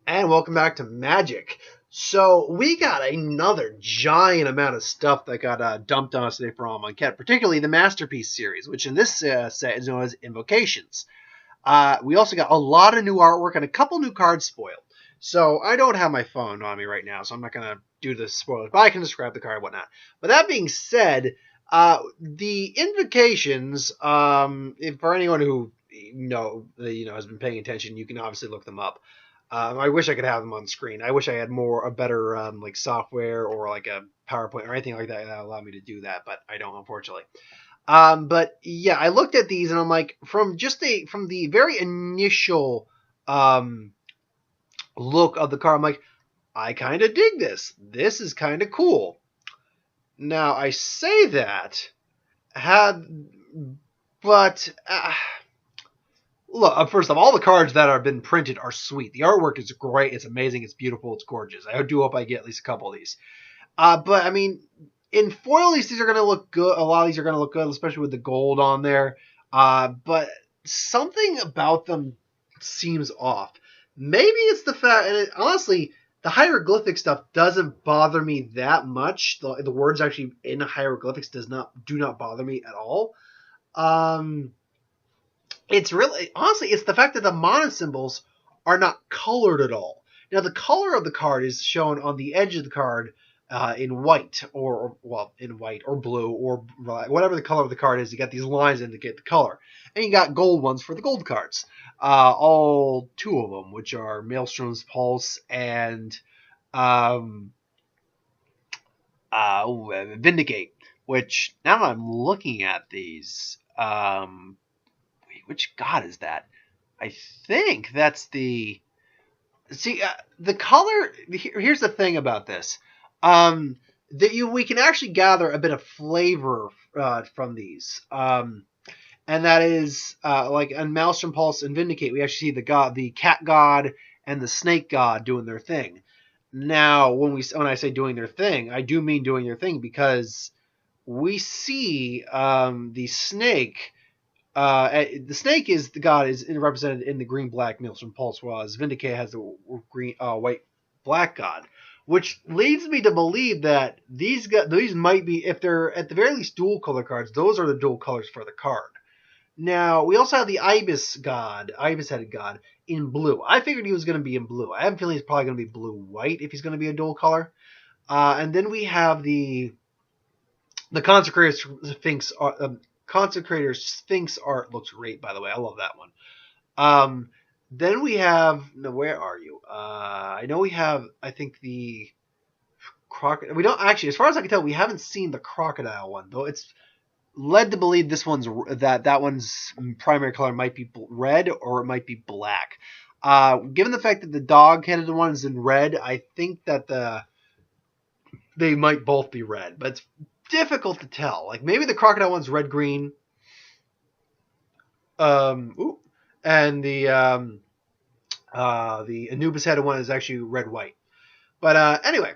And welcome back to Magic. So we got another giant amount of stuff that got dumped on us today for Amonkhet, particularly the Masterpiece series, which in this set is known as Invocations. We also got a lot of new artwork and a couple new cards spoiled. So I don't have my phone on me right now, so I'm not going to do the spoilers, but I can describe the card and whatnot. But that being said, the Invocations, if for anyone who has been paying attention, you can obviously look them up. I wish I could have them on screen. I wish I had a better like software or like a PowerPoint or anything like that that allowed me to do that, but I don't, unfortunately. But yeah, I looked at these and I'm like, from the very initial look of the car, I'm like, I kind of dig this. This is kind of cool. Now I say that had, but look, first of all the cards that have been printed are sweet. The artwork is great. It's amazing. It's beautiful. It's gorgeous. I do hope I get at least a couple of these. But I mean, in foil, these are going to look good. A lot of these are going to look good, especially with the gold on there. But something about them seems off. Maybe it's the fact, and honestly, the hieroglyphic stuff doesn't bother me that much. The words actually in hieroglyphics do not bother me at all. It's really, honestly, it's the fact that the mana symbols are not colored at all. Now, the color of the card is shown on the edge of the card in white, in white or blue or whatever the color of the card is. You got these lines to indicate the color, and you got gold ones for the gold cards. All two of them, which are Maelstrom's Pulse and Vindicate. Which now I'm looking at these. Which god is that? I think that's the. See, the color. Here's the thing about this. We can actually gather a bit of flavor from these. And that is like on Maelstrom Pulse and Vindicate, we actually see the cat god and the snake god doing their thing. Now, when I say doing their thing, I do mean doing their thing because we see the snake. The snake is the god is represented in the green-black Maelstrom Pulse, whereas Vindicate has the green, white-black god, which leads me to believe that these might be, if they're at the very least dual color cards, those are the dual colors for the card. Now we also have the ibis-headed god in blue. I figured he was going to be in blue. I have a feeling he's probably going to be blue-white if he's going to be a dual color. And then we have the Consecrator Sphinx. Consecrator Sphinx art looks great, by the way. I love that one. Then we have, no, where are you? I know we have, I think the crocodile. We don't actually, as far as I can tell, we haven't seen the crocodile one, though. It's led to believe this one's that one's primary color might be red or it might be black. Given the fact that the dog-headed one is in red, I think that they might both be red, but it's difficult to tell. Like maybe the crocodile one's red green, and the Anubis headed one is actually red white. But anyway,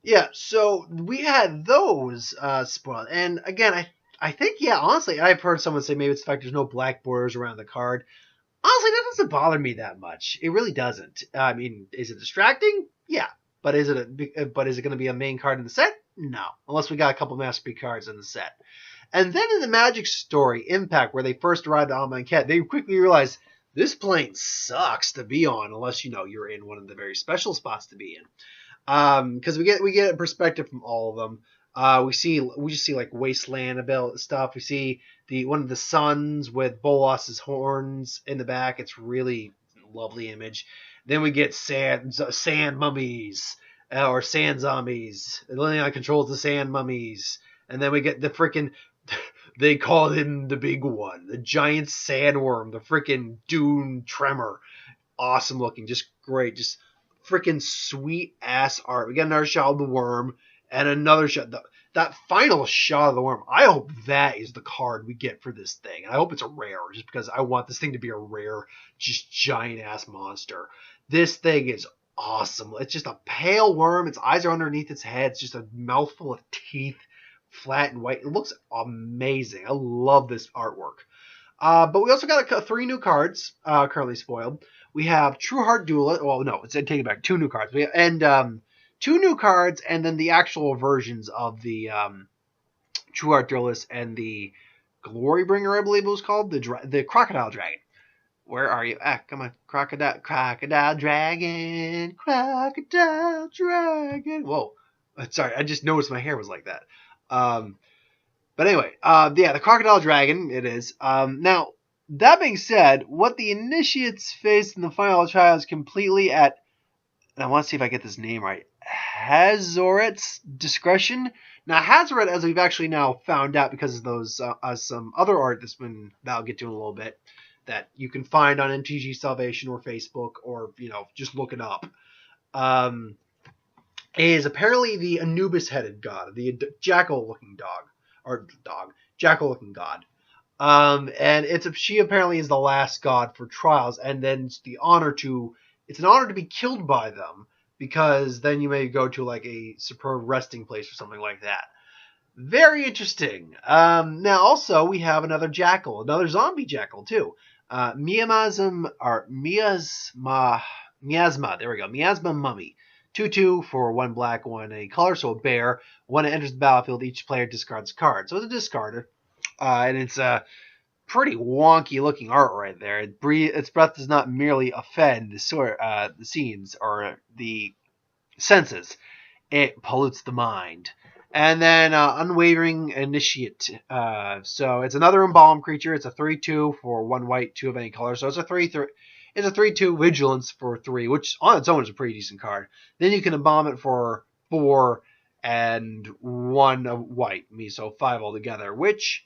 yeah. So we had those spoiled, and again, I think honestly, I've heard someone say maybe it's the fact there's no black borders around the card. Honestly, that doesn't bother me that much. It really doesn't. I mean, is it distracting? Yeah. But is it going to be a main card in the set? No, unless we got a couple Masterpiece cards in the set. And then in the Magic story, Impact, where they first arrived at Amonkhet, they quickly realized this plane sucks to be on unless you're in one of the very special spots to be in. Because we get a perspective from all of them. We just see like wasteland about stuff. We see one of the suns with Bolas's horns in the back. It's really lovely image. Then we get sand mummies or sand zombies. Liliana controls the sand mummies. And then we get the freaking, they call him the big one, the giant sandworm, the freaking Dune Tremor. Awesome looking, just great, just freaking sweet ass art. We got another shot of the worm and another shot. That final shot of the worm, I hope that is the card we get for this thing. And I hope it's a rare, just because I want this thing to be a rare, just giant ass monster. This thing is awesome. It's just a pale worm. Its eyes are underneath its head. It's just a mouthful of teeth, flat and white. It looks amazing. I love this artwork. But we also got 3 new cards currently spoiled. We have True Heart Duelist. Well, no, it's taking back 2 new cards. And 2 new cards, and then the actual versions of the True Heart Duelist and the Glorybringer, I believe it was called, the Crocodile Dragon. Where are you? Ah, come on, crocodile dragon. Whoa, sorry, I just noticed my hair was like that. But anyway, yeah, the crocodile dragon it is. Now that being said, what the initiates face in the final trial is completely at, and I want to see if I get this name right, Hazoret's discretion. Now Hazoret, as we've actually now found out because of those some other art that I'll get to in a little bit, that you can find on MTG Salvation or Facebook, or just look it up, is apparently the Anubis-headed god, the jackal-looking jackal-looking god. And she apparently is the last god for trials, and then it's an honor to be killed by them, because then you may go to like a superb resting place or something like that. Very interesting. Now also we have another zombie jackal too. Miasma. There we go. Miasma Mummy. 2/2 for 1 black, 1 a color, so a bear. When it enters the battlefield, each player discards a card. So it's a discarder. And it's a pretty wonky looking art right there. Its breath does not merely offend the scenes or the senses. It pollutes the mind. And then Unwavering Initiate. So it's another embalmed creature. It's a 3/2 for 1 white, 2 of any color. So it's a 3/2 vigilance for 3, which on its own is a pretty decent card. Then you can embalm it for 4 and 1 of white. So 5 altogether, which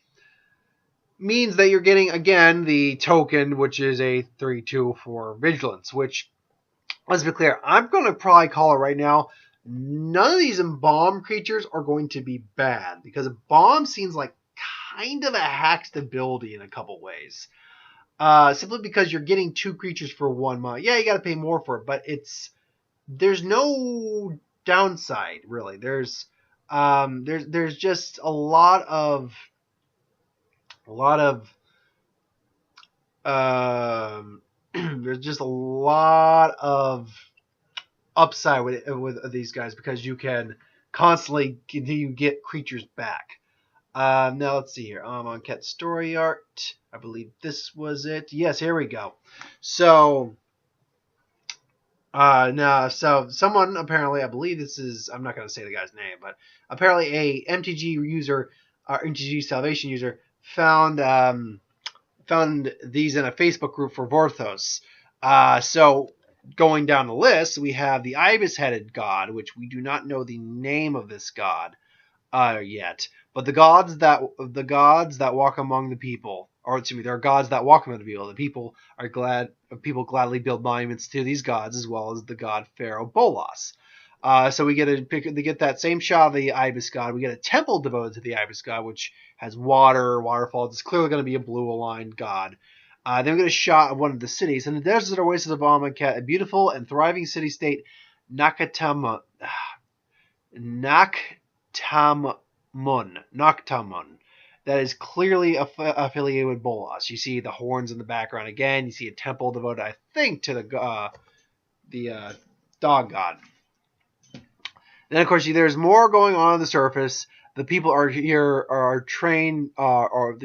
means that you're getting again the token, which is a 3/2 for vigilance. Which, let's be clear, I'm going to probably call it right now. None of these embalmed creatures are going to be bad, because embalm seems like kind of a hacked ability in a couple ways. Simply because you're getting 2 creatures for 1 mana. Yeah, you got to pay more for it, but there's no downside really. There's just a lot of there's just a lot of upside with these guys, because you can constantly continue to get creatures back. Now let's see here. Amonkhet story art. I believe this was it. Yes, here we go. So someone apparently, I believe this is, I'm not going to say the guy's name, but apparently a MTG user, MTG Salvation user, found these in a Facebook group for Vorthos. So going down the list, we have the Ibis-headed god, which we do not know the name of this god yet. But the gods that walk among the people, or excuse me, there are gods that walk among the people. The people gladly build monuments to these gods, as well as the god Pharaoh Bolas. So we get that same shot of the Ibis god. We get a temple devoted to the Ibis god, which has waterfalls. It's clearly going to be a blue-aligned god. Then we get a shot of one of the cities. In the desert oasis of Amonkhet, a beautiful and thriving city-state, Noctamun, that is clearly affiliated with Bolas. You see the horns in the background again. You see a temple devoted, I think, to the dog god. Then, of course, there's more going on the surface. The people are trained all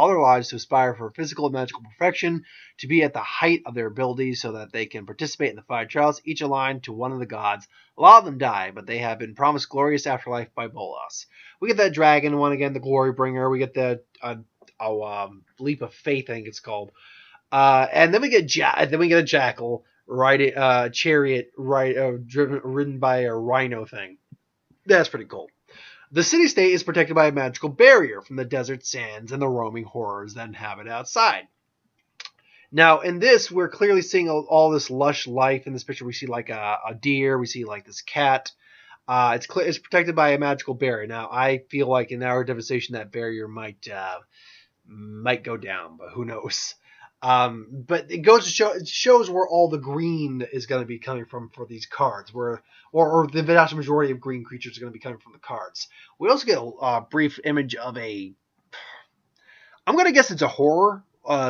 their lives to aspire for physical and magical perfection, to be at the height of their abilities so that they can participate in the 5 trials, each aligned to one of the gods. A lot of them die, but they have been promised glorious afterlife by Bolas. We get that dragon one again, the Glorybringer. We get the Leap of Faith, I think it's called. And then we get a jackal, chariot, ridden by a rhino thing. That's pretty cool. The city-state is protected by a magical barrier from the desert sands and the roaming horrors that inhabit outside. Now, in this, we're clearly seeing all this lush life. In this picture, we see like a deer. We see like this cat. It's protected by a magical barrier. Now, I feel like in our devastation, that barrier might go down, but who knows? But it goes to show, it shows where all the green is going to be coming from for these cards, or the vast majority of green creatures are going to be coming from the cards. We also get a brief image of I'm going to guess it's a horror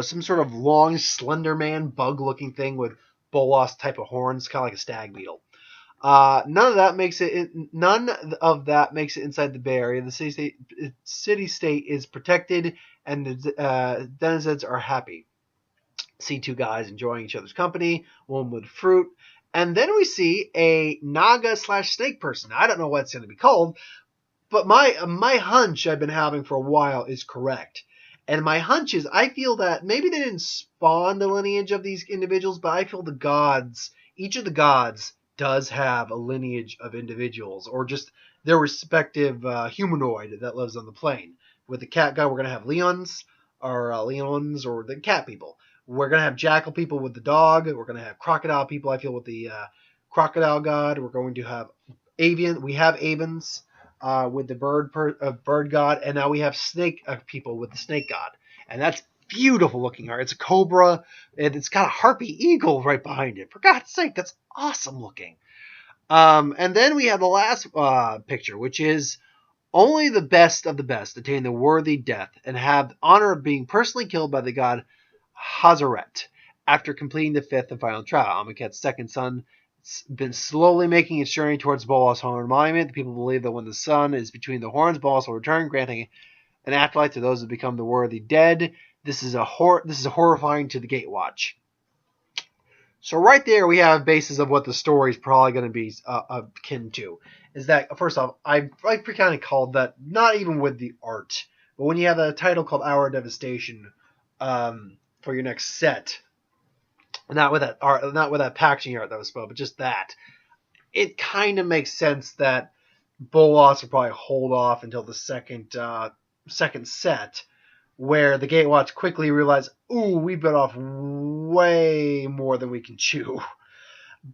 some sort of long, slender man, bug-looking thing with bolas type of horns, kind of like a stag beetle. None of that makes it. None of that makes it inside the Bay Area. The city-state is protected, and the denizens are happy. See two guys enjoying each other's company, one with fruit, and then we see a Naga/snake person. I don't know what it's going to be called, but my hunch I've been having for a while is correct. And my hunch is I feel that maybe they didn't spawn the lineage of these individuals, but I feel the gods, each of the gods does have a lineage of individuals, or just their respective humanoid that lives on the plane. With the cat guy, we're going to have Leons, or the cat people. We're going to have jackal people with the dog. We're going to have crocodile people, I feel, with the crocodile god. We're going to have avian. We have avens with the bird god. And now we have snake people with the snake god. And that's beautiful looking art. It's a cobra, and it's got a harpy eagle right behind it. For God's sake, that's awesome looking. And then we have the last picture, which is only the best of the best attain the worthy death and have the honor of being personally killed by the god Hazaret after completing the fifth and final trial. Amonkhet's second son has been slowly making its journey towards Bolas' horn monument. The people believe that when the sun is between the horns, Bolas will return, granting an afterlife to those who become the worthy dead. This is horrifying to the Gatewatch. So right there we have a basis of what the story is probably going to be akin to. Is that, first off, I kind of called that, not even with the art, but when you have a title called Hour of Devastation for your next set, not with that art, not with that packaging art that was spoke, but just that, it kind of makes sense that Bolas will probably hold off until the second set, where the Gatewatch quickly realize, ooh, we bit off way more than we can chew.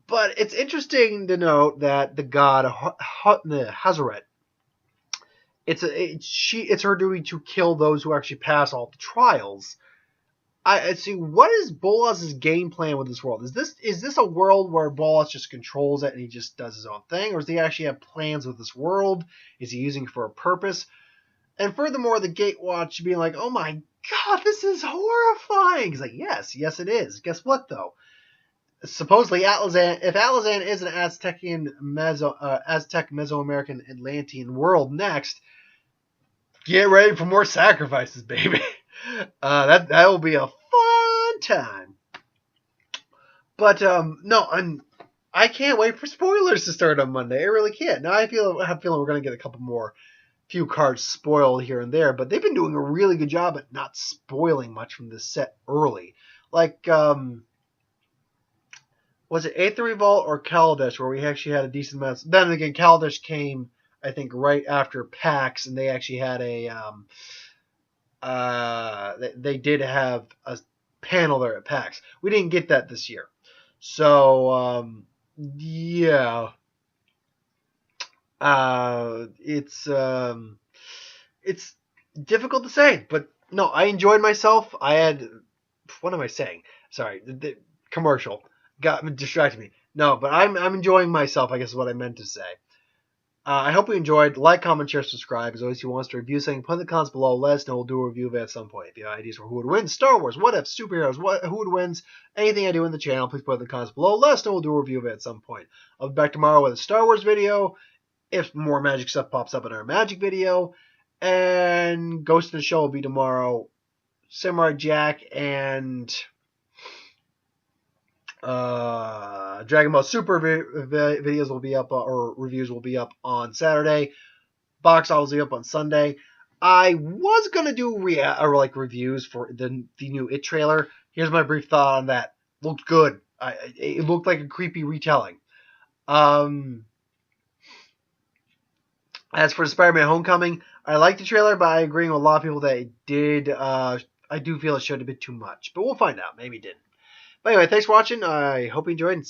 But it's interesting to note that the god Hazaret, it's her duty to kill those who actually pass all the trials. I see. What is Bolas' game plan with this world? Is this a world where Bolas just controls it and he just does his own thing, or does he actually have plans with this world? Is he using it for a purpose? And furthermore, the Gatewatch being like, "Oh my God, this is horrifying." He's like, "Yes, it is." Guess what though? Supposedly, if Atlasan is an Aztec Mesoamerican Atlantean world next, get ready for more sacrifices, baby. That will be a fun time. But no, I can't wait for spoilers to start on Monday. I really can't. Now I have a feeling we're going to get a couple more few cards spoiled here and there, but they've been doing a really good job at not spoiling much from this set early. Like, was it Eighth Revolt or Kaladesh where we actually had a decent amount? Then again, Kaladesh came, I think, right after PAX, and they actually had they did have a panel there at PAX. We didn't get that this year. So, yeah. It's difficult to say, but no, I enjoyed myself. What am I saying? Sorry, the commercial distracted me. No, but I'm enjoying myself, I guess is what I meant to say. I hope you enjoyed. Like, comment, share, subscribe. As always, if you want us to review something, put in the comments below. Let us know. We'll do a review of it at some point. If you have ideas for who would win, Star Wars, what if, superheroes, who would win, anything I do in the channel, please put in the comments below. Let us know. We'll do a review of it at some point. I'll be back tomorrow with a Star Wars video, if more magic stuff pops up in our magic video. And Ghost in the Shell will be tomorrow. Samurai Jack and Dragon Ball Super videos will be up, or reviews will be up on Saturday. Box Office will be up on Sunday. I was gonna do reviews for the new It trailer. Here's my brief thought on that. Looked good. It looked like a creepy retelling. As for Spider-Man Homecoming, I like the trailer, but I agree with a lot of people that it did. I do feel it showed a bit too much, but we'll find out. Maybe it didn't. But anyway, thanks for watching. I hope you enjoyed. And